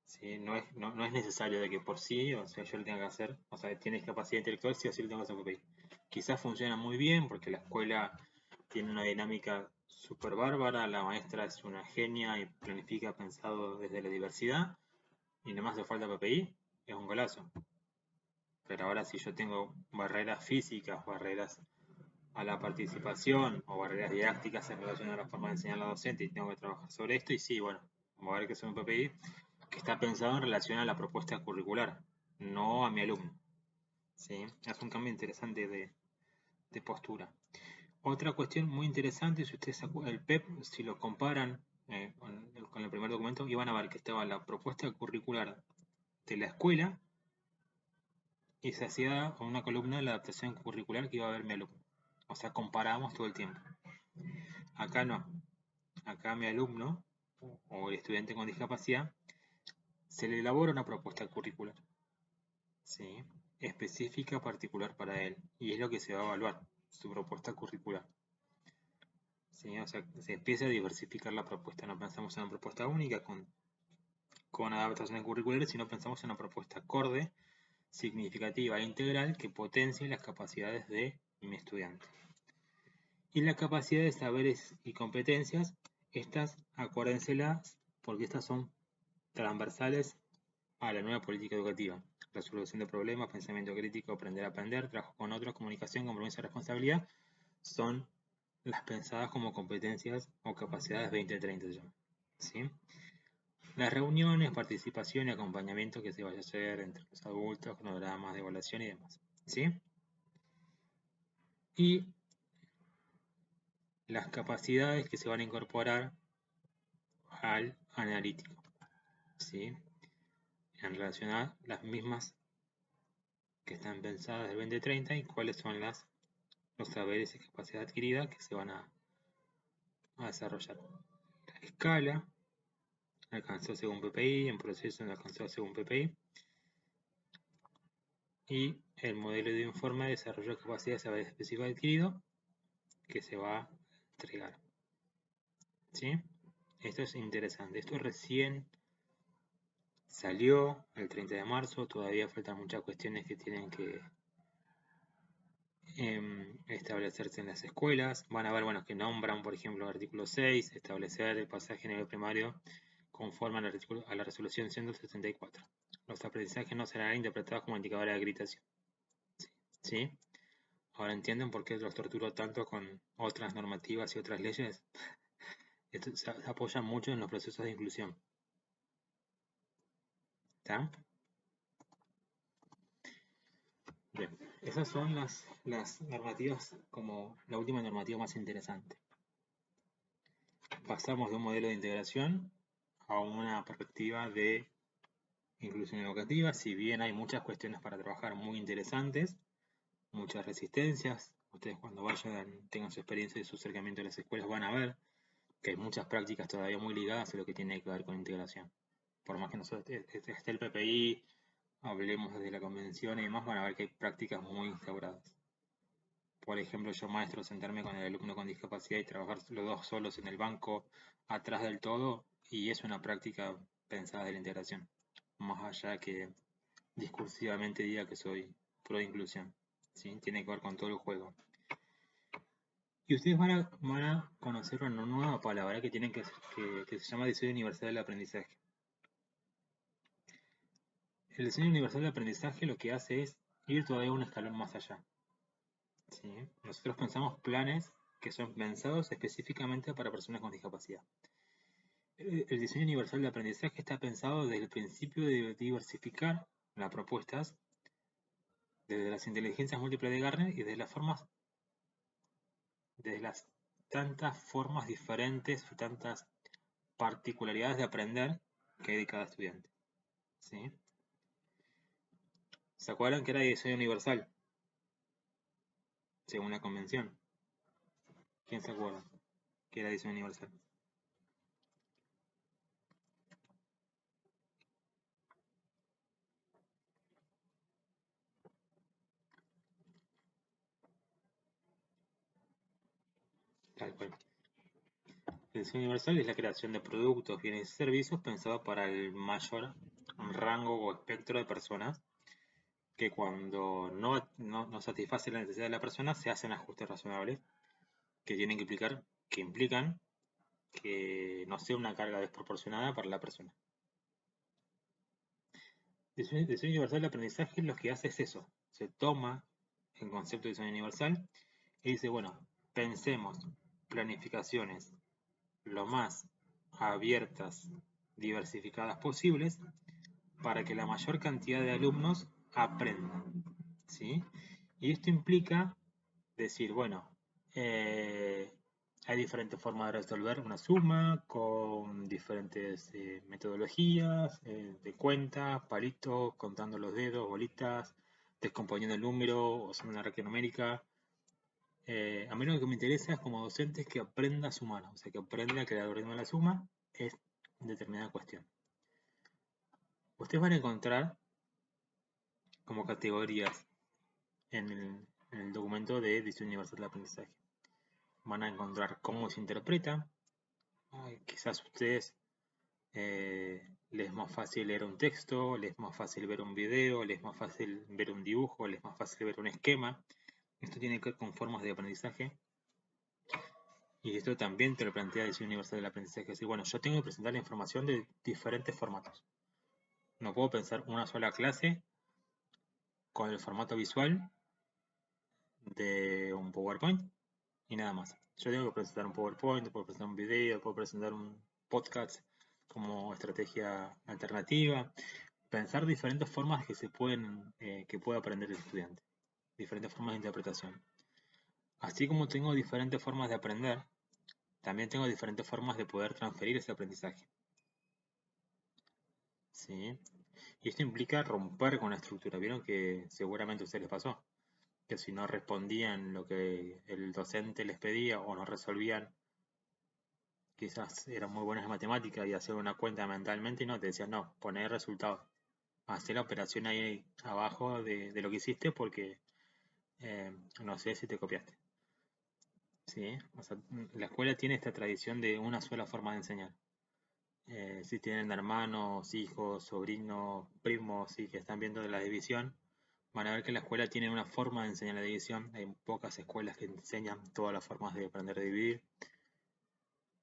¿Sí? No es necesario de que por sí, o sea, yo lo tenga que hacer, o sea, tiene discapacidad intelectual, sí o sí lo tengo que hacer PPI. Quizás funciona muy bien porque la escuela tiene una dinámica súper bárbara, la maestra es una genia y planifica pensado desde la diversidad, y nada más le falta PPI, es un golazo. Pero ahora si yo tengo barreras físicas, barreras a la participación o barreras didácticas en relación a la forma de enseñar a la docente y tengo que trabajar sobre esto, y sí, bueno, vamos a ver que es un PPI que está pensado en relación a la propuesta curricular, no a mi alumno. ¿Sí? Es un cambio interesante de postura. Otra cuestión muy interesante, si ustedes se acuerdan, el PEP, si lo comparan con el primer documento, iban a ver que estaba la propuesta curricular de la escuela y se hacía una columna de la adaptación curricular que iba a ver mi alumno. O sea, comparábamos todo el tiempo. Acá no. Acá mi alumno o el estudiante con discapacidad se le elabora una propuesta curricular, ¿sí?, específica, particular para él, y es lo que se va a evaluar. su propuesta curricular. ¿Sí? O sea, se empieza a diversificar la propuesta. No pensamos en una propuesta única con adaptaciones curriculares, sino pensamos en una propuesta acorde, significativa e integral que potencie las capacidades de mi estudiante. Y la capacidad de saberes y competencias, estas acuérdenselas porque estas son transversales a la nueva política educativa. Resolución de problemas, pensamiento crítico, aprender a aprender, trabajo con otros, comunicación, compromiso y responsabilidad son las pensadas como competencias o capacidades 2030 se llaman. ¿Sí? Las reuniones, participación y acompañamiento que se vaya a hacer entre los adultos, cronogramas de evaluación y demás. ¿Sí? Y las capacidades que se van a incorporar al analítico. ¿Sí? En relación a las mismas que están pensadas del 2030 y cuáles son los saberes y capacidades adquiridas que se van a desarrollar. La escala alcanzó según PPI, en proceso alcanzó según PPI. Y el modelo de informe de desarrollo de capacidad de saber específico adquirido que se va a entregar. ¿Sí? Esto es interesante. Esto recién salió el 30 de marzo. Todavía faltan muchas cuestiones que tienen que establecerse en las escuelas. Van a ver, bueno, que nombran, por ejemplo, el artículo 6, establecer el pasaje a nivel primario conforme a la resolución 164. Los aprendizajes no serán interpretados como indicadores de acreditación. ¿Sí? Ahora entienden por qué los torturo tanto con otras normativas y otras leyes. Esto se apoya mucho en los procesos de inclusión. ¿Está? Bien, esas son las normativas, como la última normativa más interesante. Pasamos de un modelo de integración a una perspectiva de inclusión educativa. Si bien hay muchas cuestiones para trabajar muy interesantes, muchas resistencias, ustedes cuando vayan, tengan su experiencia y su acercamiento a las escuelas van a ver que hay muchas prácticas todavía muy ligadas a lo que tiene que ver con integración. Por más que nosotros esté el PPI, hablemos desde la convención y demás, van a ver que hay prácticas muy instauradas. Por ejemplo, yo maestro, sentarme con el alumno con discapacidad y trabajar los dos solos en el banco atrás del todo, y es una práctica pensada de la integración, más allá que discursivamente diga que soy pro inclusión. ¿Sí? Tiene que ver con todo el juego. Y ustedes van a conocer una nueva palabra que tienen que se llama diseño universal del aprendizaje. El diseño universal del aprendizaje lo que hace es ir todavía un escalón más allá. ¿Sí? Nosotros pensamos planes que son pensados específicamente para personas con discapacidad. El diseño universal del aprendizaje está pensado desde el principio de diversificar las propuestas, desde las inteligencias múltiples de Garner y desde las tantas formas diferentes y tantas particularidades de aprender que hay de cada estudiante. ¿Sí? ¿Se acuerdan que era diseño universal? Según la convención. ¿Quién se acuerda que era diseño universal? Tal cual. El diseño universal es la creación de productos, bienes y servicios pensados para el mayor rango o espectro de personas que cuando no satisface la necesidad de la persona se hacen ajustes razonables que implican que no sea una carga desproporcionada para la persona. El diseño universal de aprendizaje lo que hace es eso, se toma el concepto de diseño universal y dice, bueno, pensemos planificaciones lo más abiertas, diversificadas posibles para que la mayor cantidad de alumnos aprendan. ¿Sí? Y esto implica decir, bueno, hay diferentes formas de resolver una suma con diferentes metodologías de cuenta, palitos, contando los dedos, bolitas, descomponiendo el número, usando una recta numérica. A mí lo que me interesa es como docente es que aprenda a sumar, o sea, que aprenda que el algoritmo de la suma es determinada cuestión. Ustedes van a encontrar como categorías en en el documento de Diseño Universal del Aprendizaje. Van a encontrar cómo se interpreta. Quizás a ustedes les es más fácil leer un texto, les es más fácil ver un video, les es más fácil ver un dibujo, les es más fácil ver un esquema. Esto tiene que ver con formas de aprendizaje. Y esto también te lo plantea el Diseño Universal del Aprendizaje. Es decir, bueno, yo tengo que presentar la información de diferentes formatos. No puedo pensar una sola clase con el formato visual de un PowerPoint y nada más. Yo tengo que presentar un PowerPoint, puedo presentar un video, puedo presentar un podcast como estrategia alternativa. Pensar diferentes formas que se pueden, que puede aprender el estudiante. Diferentes formas de interpretación. Así como tengo diferentes formas de aprender, también tengo diferentes formas de poder transferir ese aprendizaje. ¿Sí? Y esto implica romper con la estructura. Vieron que seguramente a ustedes les pasó. Que si no respondían lo que el docente les pedía o no resolvían, quizás eran muy buenas en matemáticas y hacer una cuenta mentalmente y no, te decían no, poner resultados. Hacer la operación ahí abajo de lo que hiciste porque no sé si te copiaste. ¿Sí? O sea, la escuela tiene esta tradición de una sola forma de enseñar. Si tienen hermanos, hijos, sobrinos, primos y que están viendo de la división, van a ver que la escuela tiene una forma de enseñar la división. Hay pocas escuelas que enseñan todas las formas de aprender a dividir.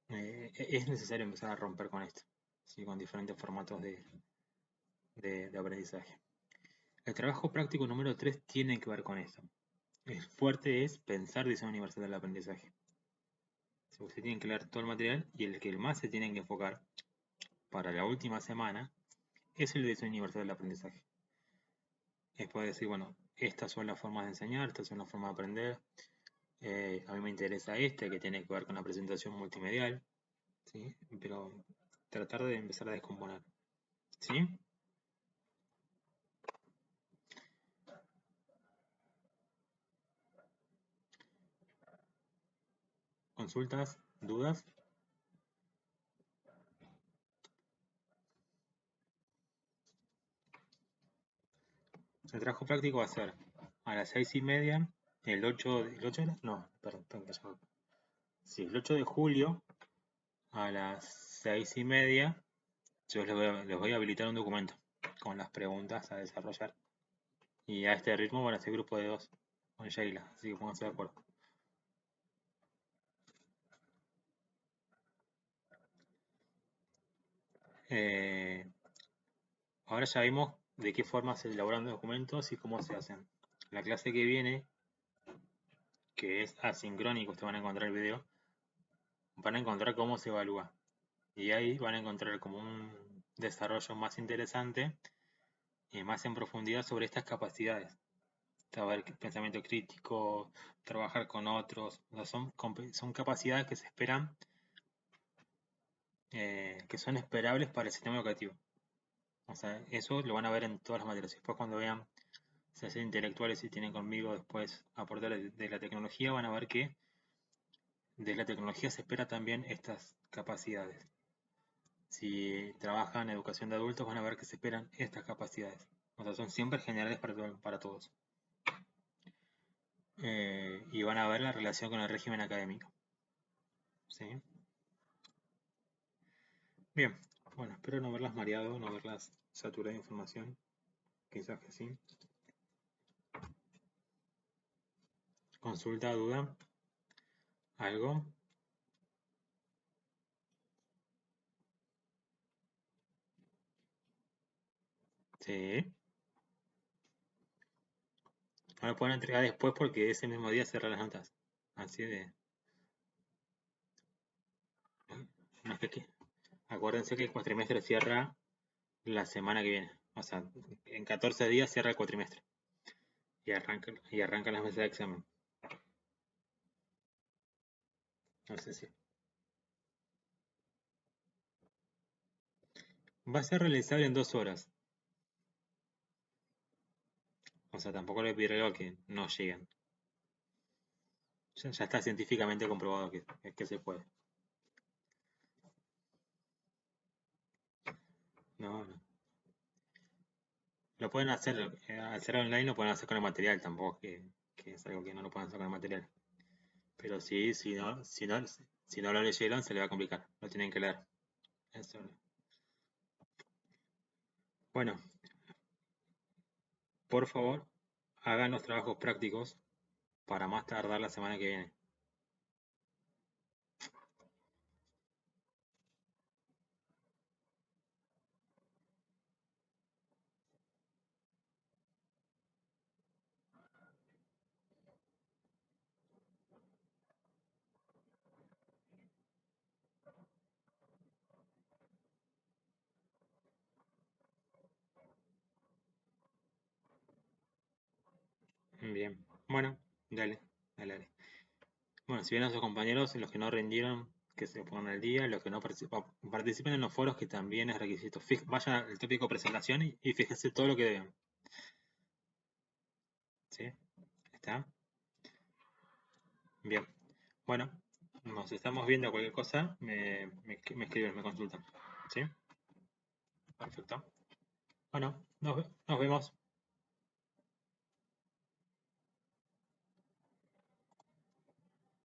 Es necesario empezar a romper con esto, ¿sí? Con diferentes formatos de aprendizaje. El trabajo práctico número 3 tiene que ver con esto. El fuerte es pensar diseño universal del aprendizaje. Usted tiene que leer todo el material y el que más se tienen que enfocar para la última semana es el diseño universal del aprendizaje. Es poder decir, bueno, estas son las formas de enseñar, estas son las formas de aprender. A mí me interesa este que tiene que ver con la presentación multimedial, ¿sí? Pero tratar de empezar a descomponer, ¿sí? ¿Consultas? ¿Dudas? El trabajo práctico va a ser a las 6:30, el 8 no, perdón, sí, el 8 de julio a las 6:30, yo les voy a habilitar un documento con las preguntas a desarrollar. Y a este ritmo van a ser grupo de 2 con Sheila, así que pónganse de acuerdo. Eh, Ahora ya vimos de qué forma se elaboran los documentos y cómo se hacen. La clase que viene, que es asincrónico, ustedes van a encontrar el video, van a encontrar cómo se evalúa. Y ahí van a encontrar como un desarrollo más interesante y más en profundidad sobre estas capacidades. Saber pensamiento crítico, trabajar con otros, son capacidades que se esperan, que son esperables para el sistema educativo. O sea, eso lo van a ver en todas las materias. Después cuando vean se hacen intelectuales y tienen conmigo después aportar de la tecnología, van a ver que de la tecnología se espera también estas capacidades. Si trabajan en educación de adultos, van a ver que se esperan estas capacidades. O sea, son siempre generales para todos. Y van a ver la relación con el régimen académico. ¿Sí? Bien, bueno, espero no haberlas mareado, no haberlas saturado de información. Quizás que sí. Consulta, duda, algo. Sí. No lo pueden entregar después porque ese mismo día cierran las notas. Así de. No es que acuérdense que el cuatrimestre cierra la semana que viene. O sea, en 14 días cierra el cuatrimestre. Y arrancan las mesas de examen. No sé si. Va a ser realizable en 2 horas. O sea, tampoco le pediré algo que no lleguen. Ya está científicamente comprobado que se puede. No, no. Lo pueden hacer, al ser online lo pueden hacer con el material, tampoco que es algo que no lo pueden sacar material. Pero sí, si no lo leyeron, se le va a complicar. Lo tienen que leer. Eso. Bueno, por favor, hagan los trabajos prácticos para más tardar la semana que viene. Bien. Bueno, dale, dale, dale. Bueno, si ven a sus compañeros, los que no rindieron, que se pongan al día, los que no participen en los foros, que también es requisito. Vayan al tópico presentación y fíjense todo lo que deben. ¿Sí? ¿Está? Bien. Bueno, nos estamos viendo cualquier cosa, me escriben, me consultan. ¿Sí? Perfecto. Bueno, nos vemos.